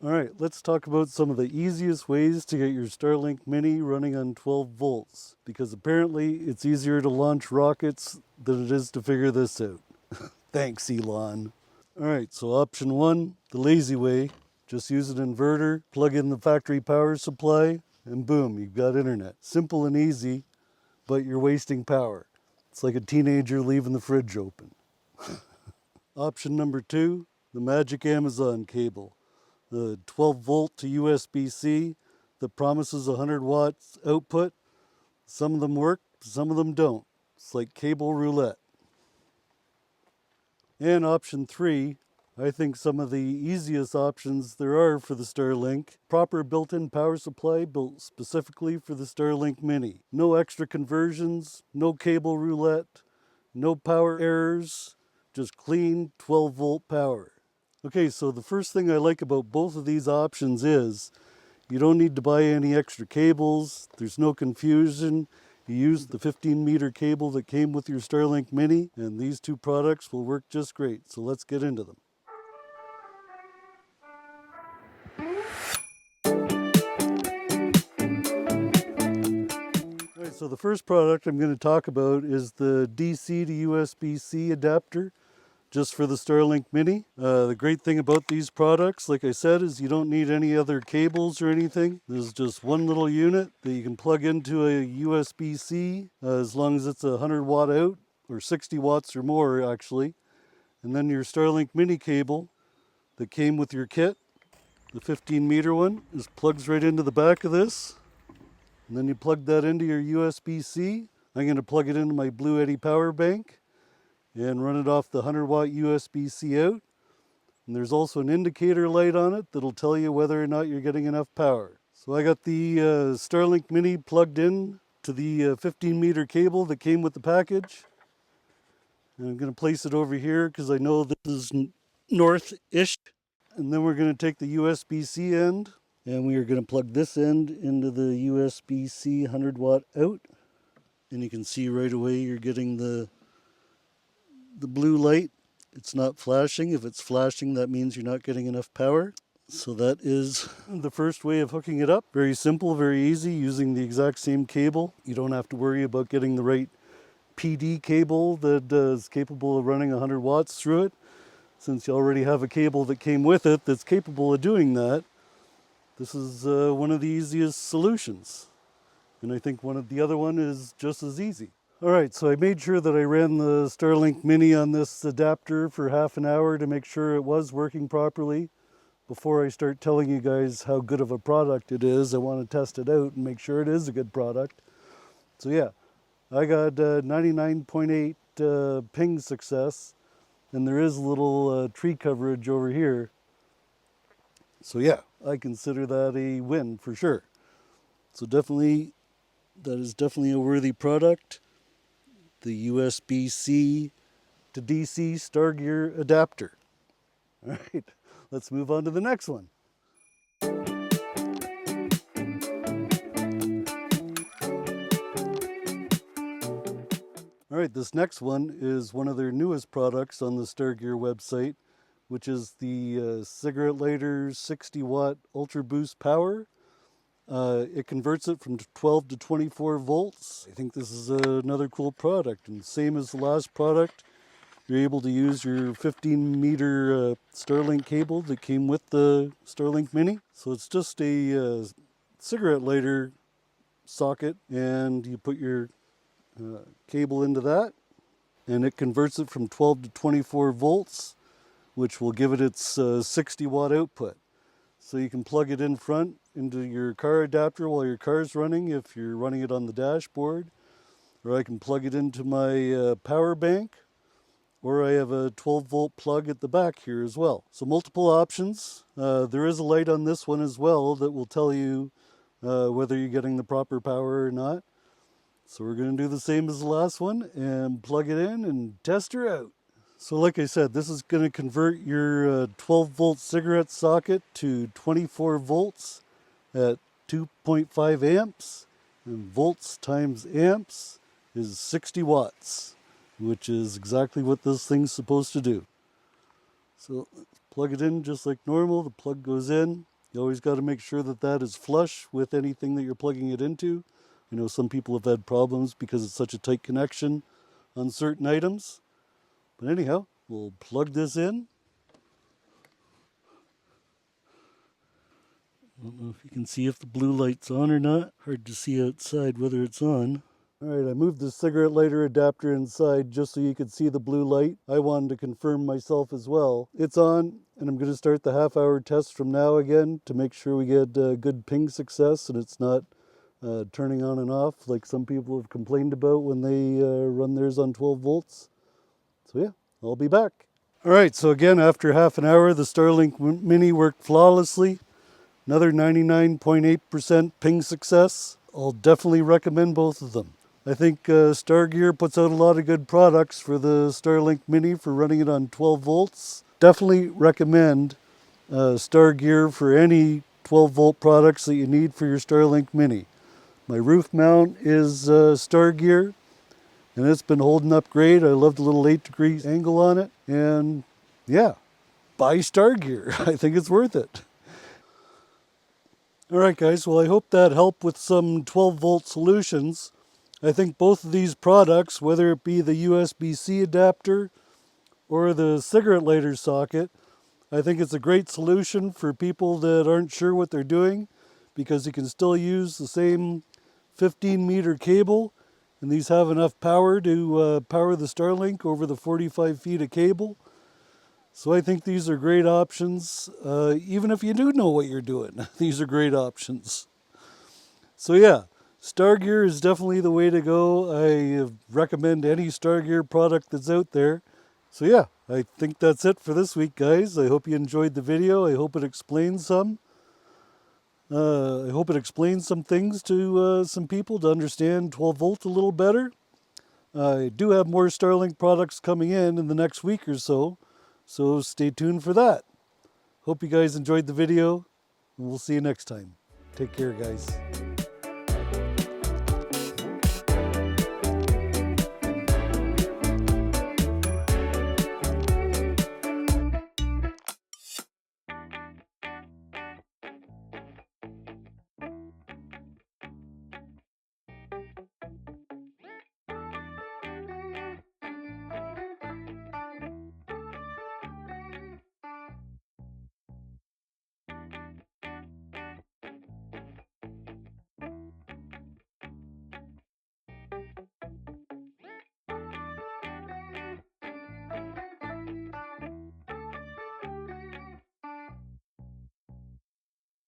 Alright, let's talk about some of the easiest ways to get your Starlink Mini running on 12 volts, because apparently it's easier to launch rockets than it is to figure this out. Thanks, Elon. Alright, so option one, the lazy way. Just use an inverter, plug in the factory power supply, and boom, you've got internet. Simple and easy, but you're wasting power. It's like a teenager leaving the fridge open. Option number two, the magic Amazon cable. The 12 volt to USB-C that promises 100 watts output. Some of them work, some of them don't. It's like cable roulette. And option three, I think some of the easiest options there are for the Starlink. Proper built-in power supply built specifically for the Starlink Mini. No extra conversions, no cable roulette, no power errors, just clean 12 volt power. Okay, so the first thing I like about both of these options is you don't need to buy any extra cables. There's no confusion. You use the 15-meter cable that came with your Starlink Mini, and these two products will work just great. So let's get into them. All right, so the first product I'm going to talk about is the DC to USB-C adapter, just for the Starlink Mini. The great thing about these products, like I said, is you don't need any other cables or anything. There's just one little unit that you can plug into a USB-C as long as it's 100 watt out, or 60 watts or more actually. And then your Starlink Mini cable that came with your kit, the 15-meter one, is plugs right into the back of this. And then you plug that into your USB-C. I'm going to plug it into my Blue Eddy power bank and run it off the 100 watt USB-C out. And there's also an indicator light on it that'll tell you whether or not you're getting enough power. So I got the Starlink Mini plugged in to the 15-meter cable that came with the package. And I'm going to place it over here because I know this is north-ish. And then we're going to take the USB-C end and we are going to plug this end into the USB-C 100 watt out. And you can see right away you're getting the blue light. It's not flashing. If it's flashing, that means you're not getting enough power. So that is the first way of hooking it up. Very simple, very easy, using the exact same cable. You don't have to worry about getting the right PD cable that is capable of running 100 watts through it. Since you already have a cable that came with it that's capable of doing that, this is one of the easiest solutions. And I think the other one is just as easy. Alright, so I made sure that I ran the Starlink Mini on this adapter for half an hour to make sure it was working properly. Before I start telling you guys how good of a product it is, I want to test it out and make sure it is a good product. So yeah, I got 99.8 ping success, and there is a little tree coverage over here. So yeah, I consider that a win for sure. So definitely, that is definitely a worthy product. The USB-C to DC Stargear adapter. All right, let's move on to the next one. All right, this next one is one of their newest products on the Stargear website, which is the cigarette lighter 60 watt Ultra Boost Power. It converts it from 12 to 24 volts. I think this is another cool product. And same as the last product, you're able to use your 15-meter Starlink cable that came with the Starlink Mini. So it's just a cigarette lighter socket, and you put your cable into that, and it converts it from 12 to 24 volts, which will give it its 60 watt output. So you can plug it in front into your car adapter while your car's running if you're running it on the dashboard. Or I can plug it into my power bank. Or I have a 12 volt plug at the back here as well. So multiple options. There is a light on this one as well that will tell you whether you're getting the proper power or not. So we're going to do the same as the last one and plug it in and test her out. So like I said, this is going to convert your 12 volt cigarette socket to 24 volts at 2.5 amps, and volts times amps is 60 watts, which is exactly what this thing's supposed to do. So let's plug it in just like normal. The plug goes in. You always got to make sure that that is flush with anything that you're plugging it into. I know some people have had problems because it's such a tight connection on certain items. But anyhow, we'll plug this in. I don't know if you can see if the blue light's on or not. Hard to see outside whether it's on. Alright, I moved the cigarette lighter adapter inside just so you could see the blue light. I wanted to confirm myself as well. It's on, and I'm going to start the half-hour test from now again to make sure we get good ping success and it's not turning on and off like some people have complained about when they run theirs on 12 volts. So yeah, I'll be back. Alright, so again, after half an hour, the Starlink Mini worked flawlessly. Another 99.8% ping success. I'll definitely recommend both of them. I think Stargear puts out a lot of good products for the Starlink Mini for running it on 12 volts. Definitely recommend Stargear for any 12 volt products that you need for your Starlink Mini. My roof mount is Stargear, and it's been holding up great. I love the little 8-degree angle on it, and yeah, buy Stargear. I think it's worth it. Alright guys, well I hope that helped with some 12 volt solutions. I think both of these products, whether it be the USB-C adapter or the cigarette lighter socket, I think it's a great solution for people that aren't sure what they're doing, because you can still use the same 15-meter cable, and these have enough power to power the Starlink over the 45 feet of cable. So I think these are great options. Even if you do know what you're doing, these are great options. So yeah, Stargear is definitely the way to go. I recommend any Stargear product that's out there. So yeah, I think that's it for this week, guys. I hope you enjoyed the video. I hope it explains some. I hope it explains some things to some people to understand 12 volt a little better. I do have more Starlink products coming in the next week or so. So stay tuned for that. Hope you guys enjoyed the video, and we'll see you next time. Take care, guys.